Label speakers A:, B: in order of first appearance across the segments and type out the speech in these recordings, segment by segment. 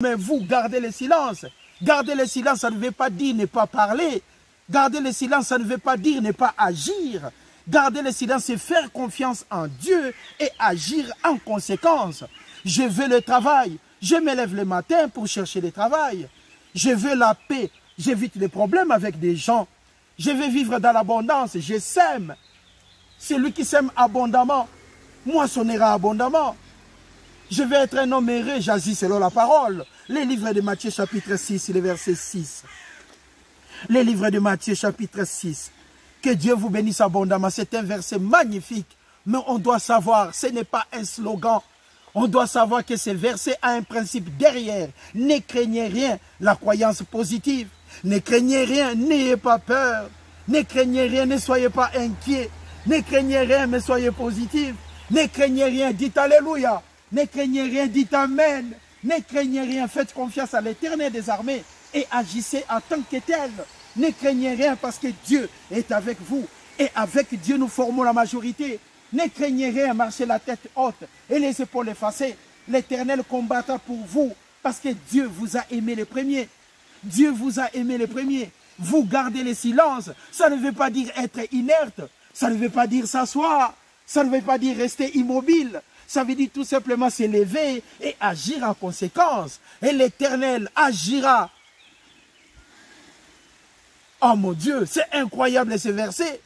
A: Mais vous, gardez le silence. Garder le silence, ça ne veut pas dire ne pas parler. Garder le silence, ça ne veut pas dire ne pas agir. Garder le silence, c'est faire confiance en Dieu et agir en conséquence. Je veux le travail. Je me lève le matin pour chercher le travail. Je veux la paix. J'évite les problèmes avec des gens. Je veux vivre dans l'abondance. Je sème. Celui qui sème abondamment, moissonnera abondamment. Je vais être un homme heureux, j'agis selon la parole. Les livres de Matthieu chapitre 6, le verset 6. Les livres de Matthieu chapitre 6. Que Dieu vous bénisse abondamment. C'est un verset magnifique. Mais on doit savoir, ce n'est pas un slogan. On doit savoir que ce verset a un principe derrière. Ne craignez rien, la croyance positive. Ne craignez rien, n'ayez pas peur. Ne craignez rien, ne soyez pas inquiets. Ne craignez rien, mais soyez positifs. Ne craignez rien, dites Alléluia. Ne craignez rien, dites Amen. Ne craignez rien, faites confiance à l'Éternel des armées et agissez en tant que tel. Ne craignez rien parce que Dieu est avec vous. Et avec Dieu, nous formons la majorité. Ne craignez rien, marchez la tête haute et les épaules effacées. L'Éternel combattra pour vous parce que Dieu vous a aimé les premiers. Dieu vous a aimé les premiers. Vous gardez le silence. Ça ne veut pas dire être inerte. Ça ne veut pas dire s'asseoir. Ça ne veut pas dire rester immobile. Ça veut dire tout simplement se lever et agir en conséquence. Et l'Éternel agira. Oh mon Dieu, c'est incroyable ce verset.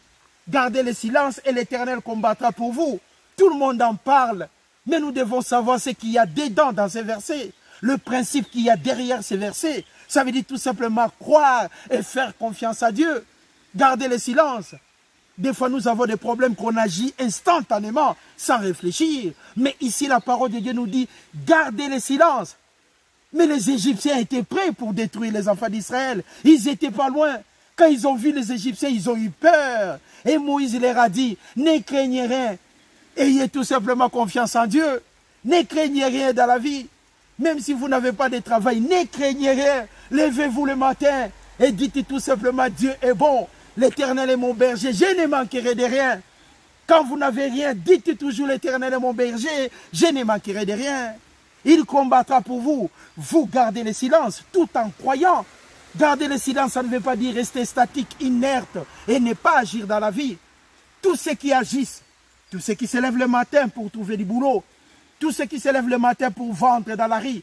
A: Gardez le silence et l'Éternel combattra pour vous. Tout le monde en parle. Mais nous devons savoir ce qu'il y a dedans dans ces versets. Le principe qu'il y a derrière ces versets. Ça veut dire tout simplement croire et faire confiance à Dieu. Gardez le silence. Des fois, nous avons des problèmes qu'on agit instantanément, sans réfléchir. Mais ici, la parole de Dieu nous dit, gardez le silence. Mais les Égyptiens étaient prêts pour détruire les enfants d'Israël. Ils n'étaient pas loin. Quand ils ont vu les Égyptiens, ils ont eu peur. Et Moïse leur a dit, ne craignez rien. Ayez tout simplement confiance en Dieu. Ne craignez rien dans la vie. Même si vous n'avez pas de travail, ne craignez rien. Levez-vous le matin et dites tout simplement, Dieu est bon. L'Éternel est mon berger, je ne manquerai de rien. Quand vous n'avez rien, dites toujours l'Éternel est mon berger, je ne manquerai de rien. Il combattra pour vous. Vous gardez le silence tout en croyant. Garder le silence, ça ne veut pas dire rester statique, inerte et ne pas agir dans la vie. Tous ceux qui agissent, tous ceux qui se lèvent le matin pour trouver du boulot, tous ceux qui se lèvent le matin pour vendre dans la rue,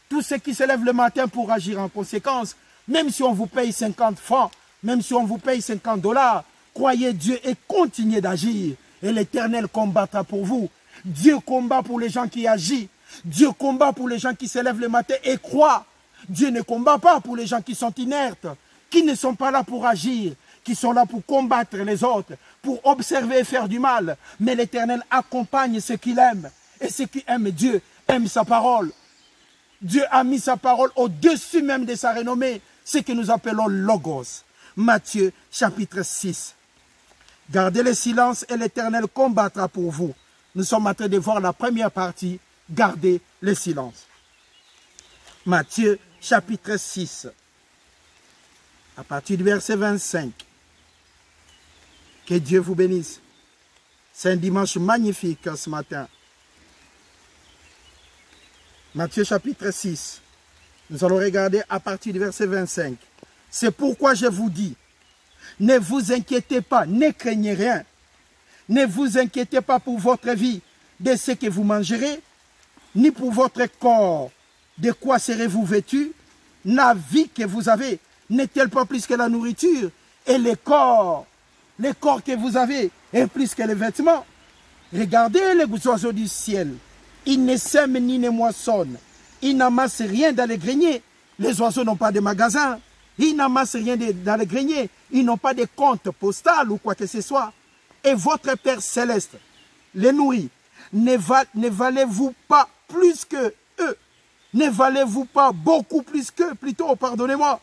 A: tous ceux qui se lèvent le matin pour agir en conséquence, même si on vous paye 50 francs, même si on vous paye 50 $, croyez Dieu et continuez d'agir. Et l'Éternel combattra pour vous. Dieu combat pour les gens qui agissent. Dieu combat pour les gens qui se lèvent le matin et croient. Dieu ne combat pas pour les gens qui sont inertes, qui ne sont pas là pour agir, qui sont là pour combattre les autres, pour observer et faire du mal. Mais l'Éternel accompagne ceux qu'il aime. Et ceux qui aiment Dieu aiment sa parole. Dieu a mis sa parole au-dessus même de sa renommée, ce que nous appelons Logos. Matthieu chapitre 6. Gardez le silence et l'Éternel combattra pour vous. Nous sommes en train de voir la première partie. Gardez le silence. Matthieu chapitre 6. À partir du verset 25. Que Dieu vous bénisse. C'est un dimanche magnifique ce matin. Matthieu chapitre 6. Nous allons regarder à partir du verset 25. C'est pourquoi je vous dis, ne vous inquiétez pas, ne craignez rien. Ne vous inquiétez pas pour votre vie, de ce que vous mangerez, ni pour votre corps, de quoi serez-vous vêtus. La vie que vous avez n'est-elle pas plus que la nourriture? Et le corps que vous avez est plus que les vêtements. Regardez les oiseaux du ciel. Ils ne sèment ni ne moissonnent. Ils n'amassent rien dans les greniers. Les oiseaux n'ont pas de magasins. Ils n'amassent rien dans les greniers. Ils n'ont pas de compte postal ou quoi que ce soit. Et votre Père Céleste les nourrit. Ne valez-vous pas plus que eux? Ne valez-vous pas beaucoup plus qu'eux? Plutôt, pardonnez-moi.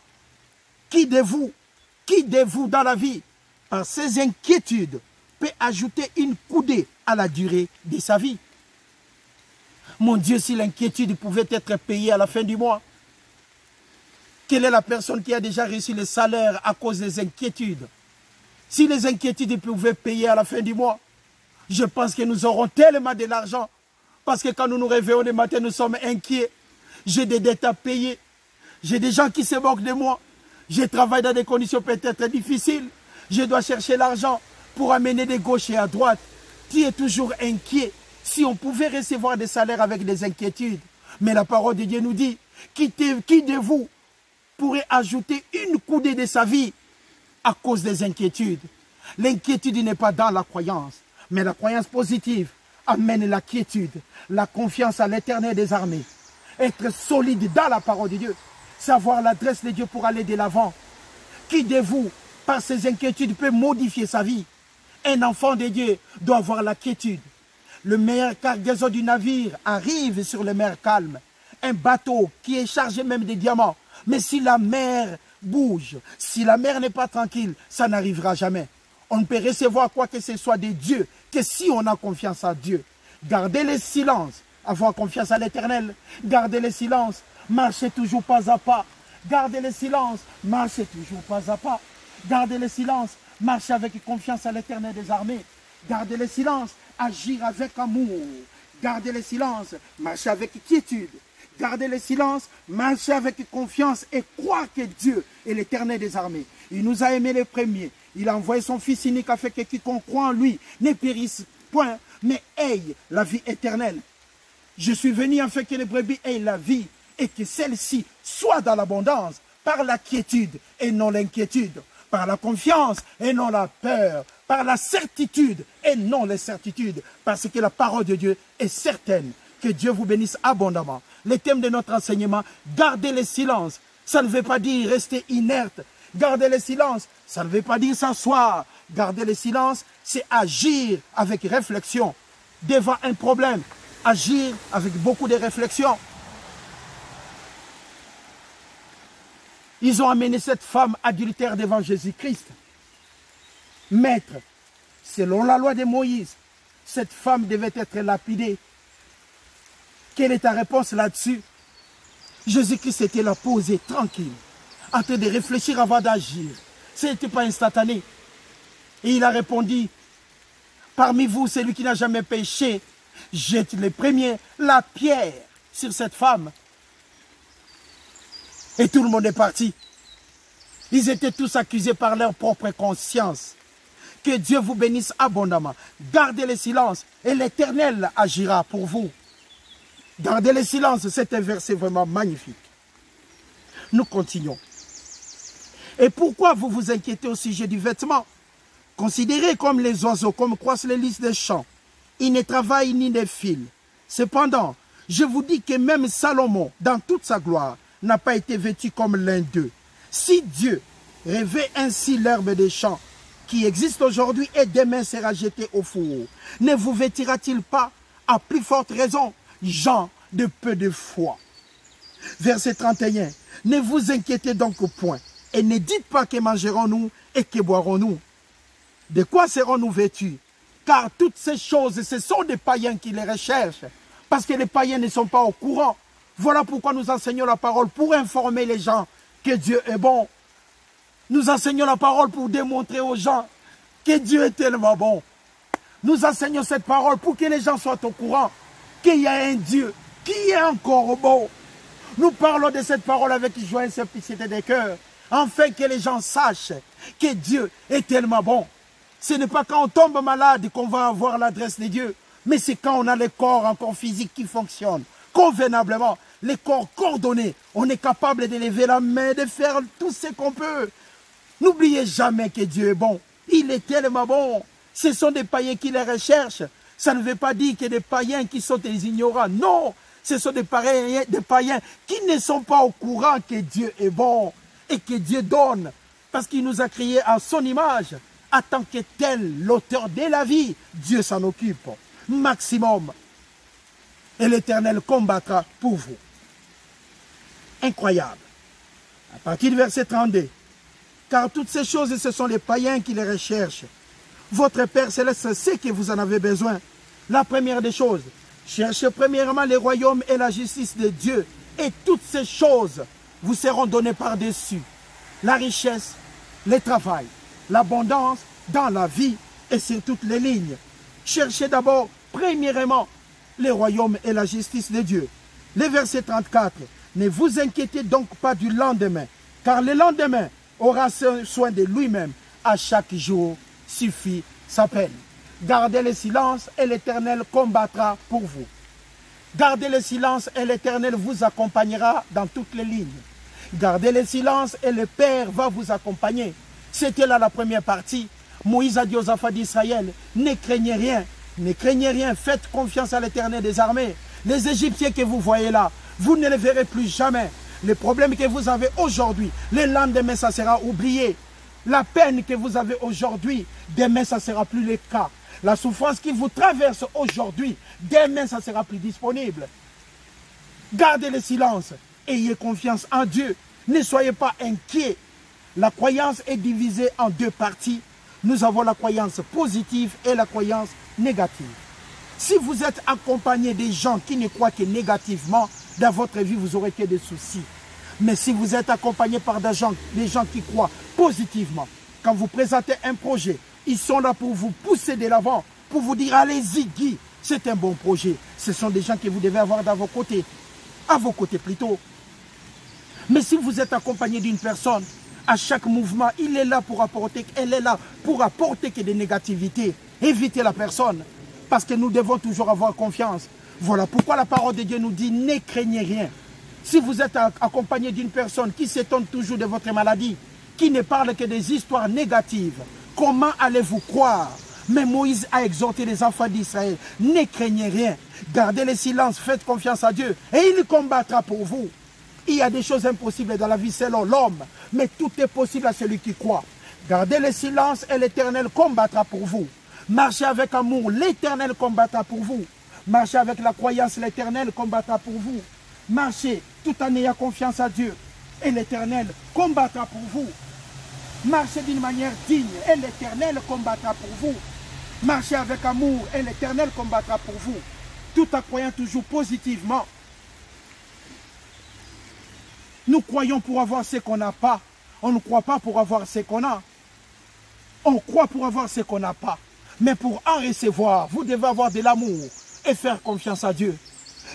A: Qui de vous dans la vie, par ses inquiétudes, peut ajouter une coudée à la durée de sa vie? Mon Dieu, si l'inquiétude pouvait être payée à la fin du mois, quelle est la personne qui a déjà reçu le salaire à cause des inquiétudes? Si les inquiétudes pouvaient payer à la fin du mois, je pense que nous aurons tellement de l'argent. Parce que quand nous nous réveillons le matin, nous sommes inquiets. J'ai des dettes à payer. J'ai des gens qui se moquent de moi. Je travaille dans des conditions peut-être difficiles. Je dois chercher l'argent pour amener de gauche et à droite. Tu es toujours inquiet. Si on pouvait recevoir des salaires avec des inquiétudes. Mais la parole de Dieu nous dit, qui de vous pourrait ajouter une coudée de sa vie à cause des inquiétudes? L'inquiétude n'est pas dans la croyance, mais la croyance positive amène la quiétude, la confiance à l'Éternel des armées. Être solide dans la parole de Dieu, savoir l'adresse de Dieu pour aller de l'avant. Qui de vous, par ses inquiétudes, peut modifier sa vie? Un enfant de Dieu doit avoir la quiétude. Le meilleur cargaison du navire arrive sur les mers calmes. Un bateau qui est chargé même de diamants. Mais si la mer bouge, si la mer n'est pas tranquille, ça n'arrivera jamais. On ne peut recevoir quoi que ce soit de Dieu que si on a confiance en Dieu. Gardez le silence, avoir confiance à l'Éternel. Gardez le silence, marchez toujours pas à pas. Gardez le silence, marchez toujours pas à pas. Gardez le silence, marchez avec confiance à l'Éternel des armées. Gardez le silence, agir avec amour. Gardez le silence, marchez avec quiétude. Gardez le silence, marchez avec confiance et croire que Dieu est l'Éternel des armées. Il nous a aimés les premiers. Il a envoyé son Fils unique afin que quiconque croit en lui ne périsse point, mais ait la vie éternelle. Je suis venu afin que les brebis aient la vie et que celle-ci soit dans l'abondance, par la quiétude et non l'inquiétude, par la confiance et non la peur, par la certitude et non l'incertitude, parce que la parole de Dieu est certaine. Que Dieu vous bénisse abondamment. Le thème de notre enseignement, gardez le silence. Ça ne veut pas dire rester inerte. Garder le silence, ça ne veut pas dire s'asseoir. Garder le silence, c'est agir avec réflexion. Devant un problème, agir avec beaucoup de réflexion. Ils ont amené cette femme adultère devant Jésus-Christ. Maître, selon la loi de Moïse, cette femme devait être lapidée. Quelle est ta réponse là-dessus? Jésus-Christ était là posé, tranquille, en train de réfléchir avant d'agir. Ce n'était pas instantané. Et il a répondu, parmi vous, celui qui n'a jamais péché, jette le premier la pierre sur cette femme. Et tout le monde est parti. Ils étaient tous accusés par leur propre conscience. Que Dieu vous bénisse abondamment. Gardez le silence et l'Éternel agira pour vous. Gardez le silence, c'est un verset vraiment magnifique. Nous continuons. Et pourquoi vous vous inquiétez au sujet du vêtement? Considérez comme les oiseaux, comme croissent les lys des champs. Ils ne travaillent ni ne filent. Cependant, je vous dis que même Salomon, dans toute sa gloire, n'a pas été vêtu comme l'un d'eux. Si Dieu revêt ainsi l'herbe des champs, qui existe aujourd'hui et demain sera jetée au four, ne vous vêtira-t-il pas à plus forte raison, gens de peu de foi? Verset 31. Ne vous inquiétez donc point, et ne dites pas que mangerons-nous et que boirons-nous. De quoi serons-nous vêtus? Car toutes ces choses, ce sont des païens qui les recherchent, parce que les païens ne sont pas au courant. Voilà pourquoi nous enseignons la parole, pour informer les gens que Dieu est bon. Nous enseignons la parole pour démontrer aux gens que Dieu est tellement bon. Nous enseignons cette parole pour que les gens soient au courant qu'il y a un Dieu qui est encore bon. Nous parlons de cette parole avec joie et simplicité de cœur, afin que les gens sachent que Dieu est tellement bon. Ce n'est pas quand on tombe malade qu'on va avoir l'adresse de Dieu, mais c'est quand on a le corps encore physique qui fonctionne convenablement, les corps coordonnés. On est capable de lever la main, de faire tout ce qu'on peut. N'oubliez jamais que Dieu est bon. Il est tellement bon. Ce sont des païens qui les recherchent. Ça ne veut pas dire que des païens qui sont des ignorants. Non, ce sont des païens qui ne sont pas au courant que Dieu est bon et que Dieu donne. Parce qu'il nous a créés à son image. En tant que tel, l'auteur de la vie, Dieu s'en occupe. Maximum. Et l'Éternel combattra pour vous. Incroyable. À partir du verset 32. Car toutes ces choses, ce sont les païens qui les recherchent. Votre Père Céleste sait que vous en avez besoin. La première des choses, cherchez premièrement le royaume et la justice de Dieu. Et toutes ces choses vous seront données par-dessus. La richesse, le travail, l'abondance dans la vie et sur toutes les lignes. Cherchez d'abord, premièrement, le royaume et la justice de Dieu. Le verset 34. Ne vous inquiétez donc pas du lendemain, car le lendemain aura soin de lui-même. À chaque jour suffit sa peine. Gardez le silence et l'Éternel combattra pour vous. Gardez le silence et l'Éternel vous accompagnera dans toutes les lignes. Gardez le silence et le Père va vous accompagner. C'était là la première partie. Moïse a dit aux enfants d'Israël, ne craignez rien, faites confiance à l'Éternel des armées. Les Égyptiens que vous voyez là, vous ne les verrez plus jamais. Les problèmes que vous avez aujourd'hui, le lendemain ça sera oublié. La peine que vous avez aujourd'hui, demain ça ne sera plus le cas. La souffrance qui vous traverse aujourd'hui, demain ça ne sera plus disponible. Gardez le silence, ayez confiance en Dieu, ne soyez pas inquiets. La croyance est divisée en deux parties. Nous avons la croyance positive et la croyance négative. Si vous êtes accompagné des gens qui ne croient que négativement, dans votre vie, vous aurez que des soucis. Mais si vous êtes accompagné par des gens qui croient positivement, quand vous présentez un projet, ils sont là pour vous pousser de l'avant, pour vous dire, allez-y Guy, c'est un bon projet. Ce sont des gens que vous devez avoir dans vos côtés, à vos côtés plutôt. Mais si vous êtes accompagné d'une personne, à chaque mouvement, il est là pour apporter, elle est là pour apporter que des négativités. Évitez la personne, parce que nous devons toujours avoir confiance. Voilà pourquoi la parole de Dieu nous dit, ne craignez rien. Si vous êtes accompagné d'une personne qui s'étonne toujours de votre maladie, qui ne parle que des histoires négatives, comment allez-vous croire? Mais Moïse a exhorté les enfants d'Israël, ne craignez rien, gardez le silence, faites confiance à Dieu, et il combattra pour vous. Il y a des choses impossibles dans la vie selon l'homme, mais tout est possible à celui qui croit. Gardez le silence et l'Éternel combattra pour vous. Marchez avec amour, l'Éternel combattra pour vous. Marchez avec la croyance, l'Éternel combattra pour vous. Marchez tout en ayant confiance à Dieu et l'Éternel combattra pour vous. Marchez d'une manière digne et l'Éternel combattra pour vous. Marchez avec amour et l'Éternel combattra pour vous. Tout en croyant toujours positivement. Nous croyons pour avoir ce qu'on n'a pas. On ne croit pas pour avoir ce qu'on a. On croit pour avoir ce qu'on n'a pas. Mais pour en recevoir, vous devez avoir de l'amour et faire confiance à Dieu.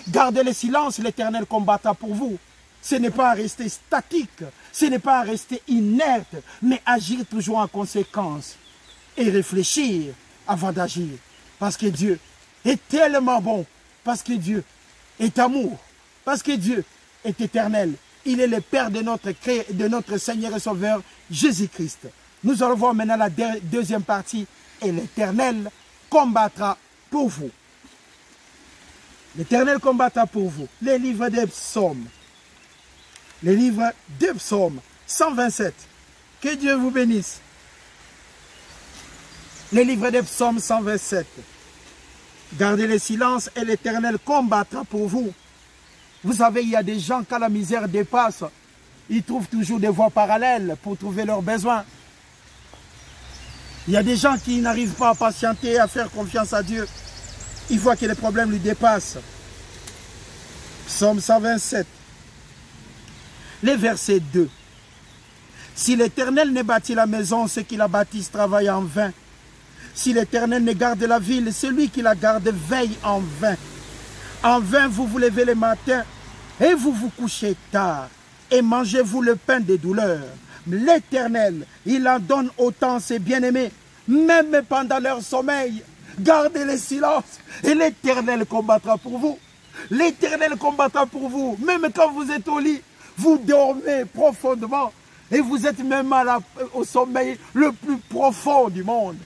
A: Gardez le silence, l'Éternel combattra pour vous. Ce n'est pas à rester statique, ce n'est pas à rester inerte, mais agir toujours en conséquence. Et réfléchir avant d'agir. Parce que Dieu est tellement bon. Parce que Dieu est amour. Parce que Dieu est éternel. Il est le Père de notre Seigneur et Sauveur, Jésus-Christ. Nous allons voir maintenant la deuxième partie. Et l'Éternel combattra pour vous. L'Éternel combattra pour vous. Les livres des psaumes. Les livres des psaumes. 127. Que Dieu vous bénisse. Les livres des psaumes 127. Gardez le silence et l'Éternel combattra pour vous. Vous savez, il y a des gens, quand la misère dépasse, ils trouvent toujours des voies parallèles pour trouver leurs besoins. Il y a des gens qui n'arrivent pas à patienter, à faire confiance à Dieu. Ils voient que les problèmes lui dépassent. Psaume 127. Les versets 2. Si l'Éternel ne bâtit la maison, ceux qui la bâtissent travaillent en vain. Si l'Éternel ne garde la ville, celui qui la garde veille en vain. En vain, vous vous levez le matin et vous vous couchez tard. Et mangez-vous le pain des douleurs. L'Éternel, il en donne autant à ses bien-aimés, même pendant leur sommeil. Gardez le silence et l'Éternel combattra pour vous. L'Éternel combattra pour vous. Même quand vous êtes au lit, vous dormez profondément et vous êtes même au sommeil le plus profond du monde.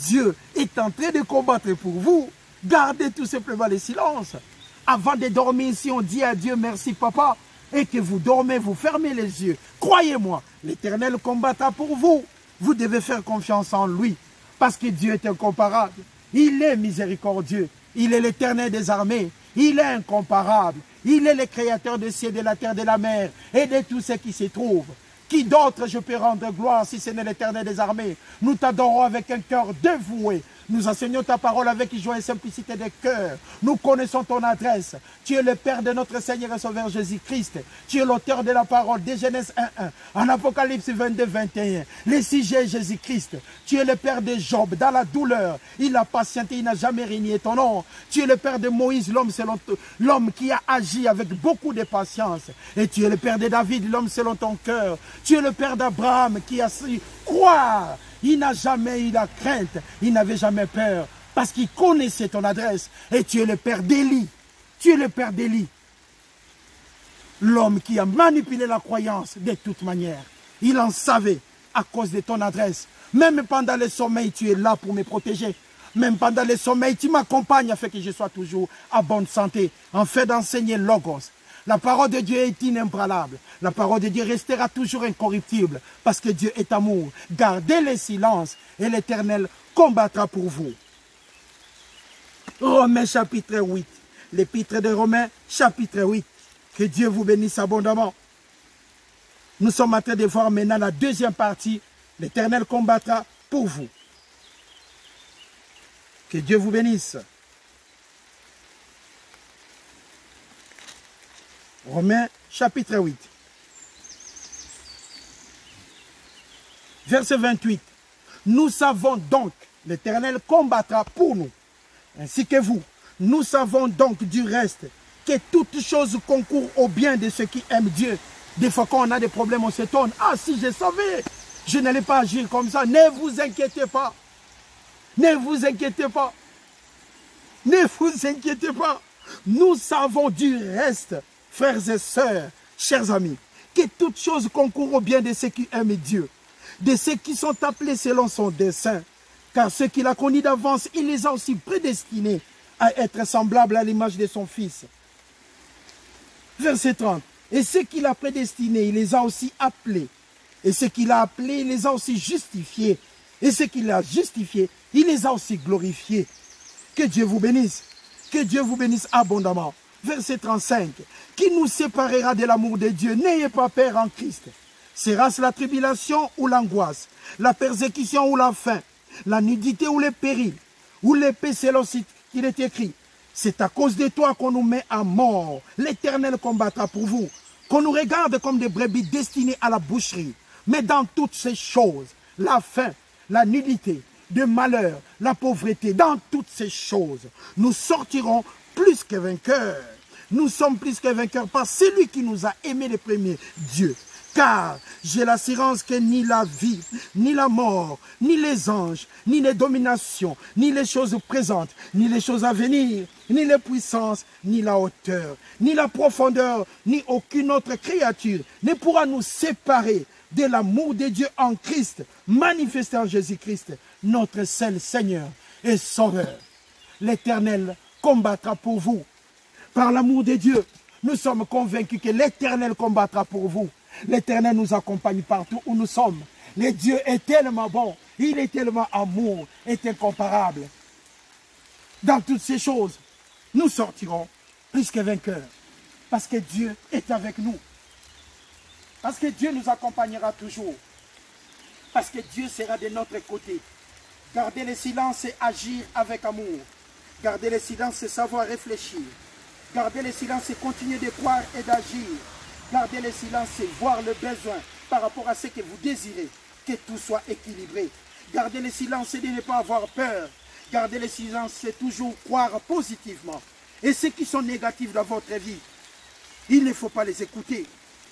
A: Dieu est en train de combattre pour vous. Gardez tout simplement le silence. Avant de dormir, si on dit à Dieu merci papa, et que vous dormez, vous fermez les yeux. Croyez-moi, l'Éternel combattra pour vous. Vous devez faire confiance en lui, parce que Dieu est incomparable. Il est miséricordieux. Il est l'Éternel des armées. Il est incomparable. Il est le créateur des cieux, de la terre, de la mer, et de tout ce qui s'y trouve. Qui d'autre je peux rendre gloire si ce n'est l'Éternel des armées? Nous t'adorons avec un cœur dévoué. Nous enseignons ta parole avec joie et simplicité de cœur. Nous connaissons ton adresse. Tu es le Père de notre Seigneur et Sauveur Jésus-Christ. Tu es l'auteur de la parole de Genèse 1.1. En Apocalypse 22.21. Le sujet Jésus-Christ. Tu es le Père de Job. Dans la douleur, il a patienté, il n'a jamais régné ton nom. Tu es le Père de Moïse, l'homme qui a agi avec beaucoup de patience. Et tu es le Père de David, l'homme selon ton cœur. Tu es le Père d'Abraham qui a su croire. Il n'a jamais eu la crainte, il n'avait jamais peur, parce qu'il connaissait ton adresse. Et tu es le Père d'Élie. Tu es le Père d'Élie. L'homme qui a manipulé la croyance de toute manière. Il en savait à cause de ton adresse. Même pendant le sommeil, tu es là pour me protéger. Même pendant le sommeil, tu m'accompagnes afin que je sois toujours à bonne santé, en fait d'enseigner Logos. La parole de Dieu est inébranlable. La parole de Dieu restera toujours incorruptible parce que Dieu est amour. Gardez le silence et l'Éternel combattra pour vous. Romains chapitre 8. L'épître de Romains chapitre 8. Que Dieu vous bénisse abondamment. Nous sommes en train de voir maintenant la deuxième partie. L'Éternel combattra pour vous. Que Dieu vous bénisse. Romains chapitre 8. Verset 28. Nous savons donc, l'Éternel combattra pour nous, ainsi que vous. Nous savons donc du reste que toutes choses concourent au bien de ceux qui aiment Dieu. Des fois quand on a des problèmes, on s'étonne. Ah, si je savais, je n'allais pas agir comme ça. Ne vous inquiétez pas. Ne vous inquiétez pas. Ne vous inquiétez pas. Nous savons du reste, frères et sœurs, chers amis, que toutes choses concourent au bien de ceux qui aiment Dieu, de ceux qui sont appelés selon son dessein. Car ceux qu'il a connus d'avance, il les a aussi prédestinés à être semblables à l'image de son Fils. Verset 30. Et ceux qu'il a prédestinés, il les a aussi appelés. Et ceux qu'il a appelés, il les a aussi justifiés. Et ceux qu'il a justifiés, il les a aussi glorifiés. Que Dieu vous bénisse. Que Dieu vous bénisse abondamment. Verset 35. Qui nous séparera de l'amour de Dieu? N'ayez pas peur en Christ. Sera-ce la tribulation ou l'angoisse, la persécution ou la faim, la nudité ou le péril, ou l'épée selon ce qu'il est écrit? C'est à cause de toi qu'on nous met à mort. L'Éternel combattra pour vous. Qu'on nous regarde comme des brebis destinées à la boucherie. Mais dans toutes ces choses, la faim, la nudité, le malheur, la pauvreté, dans toutes ces choses, nous sortirons plus que vainqueurs. Nous sommes plus que vainqueurs par celui qui nous a aimés les premiers, Dieu. Car j'ai l'assurance que ni la vie, ni la mort, ni les anges, ni les dominations, ni les choses présentes, ni les choses à venir, ni les puissances, ni la hauteur, ni la profondeur, ni aucune autre créature ne pourra nous séparer de l'amour de Dieu en Christ, manifesté en Jésus-Christ, notre seul Seigneur et Sauveur. L'Éternel combattra pour vous. Par l'amour de Dieu, nous sommes convaincus que l'Éternel combattra pour vous. L'Éternel nous accompagne partout où nous sommes. Le Dieu est tellement bon, il est tellement amour, est incomparable. Dans toutes ces choses, nous sortirons plus que vainqueurs. Parce que Dieu est avec nous. Parce que Dieu nous accompagnera toujours. Parce que Dieu sera de notre côté. Garder le silence et agir avec amour. Garder le silence et savoir réfléchir. Garder le silence et continuer de croire et d'agir. Gardez le silence et voir le besoin par rapport à ce que vous désirez, que tout soit équilibré. Gardez le silence et de ne pas avoir peur. Gardez le silence et toujours croire positivement. Et ceux qui sont négatifs dans votre vie, il ne faut pas les écouter.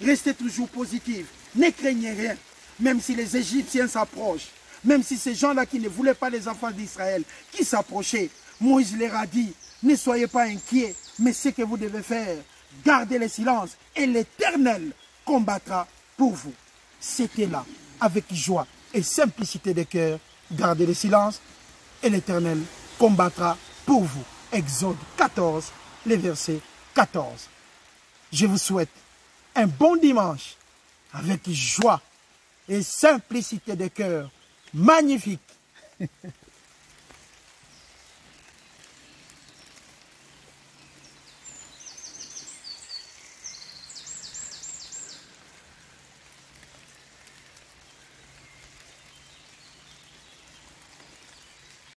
A: Restez toujours positifs. Ne craignez rien. Même si les Égyptiens s'approchent, même si ces gens-là qui ne voulaient pas les enfants d'Israël, qui s'approchaient, Moïse leur a dit, ne soyez pas inquiets, mais ce que vous devez faire, gardez le silence et l'Éternel combattra pour vous. C'était là, avec joie et simplicité de cœur, gardez le silence et l'Éternel combattra pour vous. Exode 14, le verset 14. Je vous souhaite un bon dimanche avec joie et simplicité de cœur magnifique.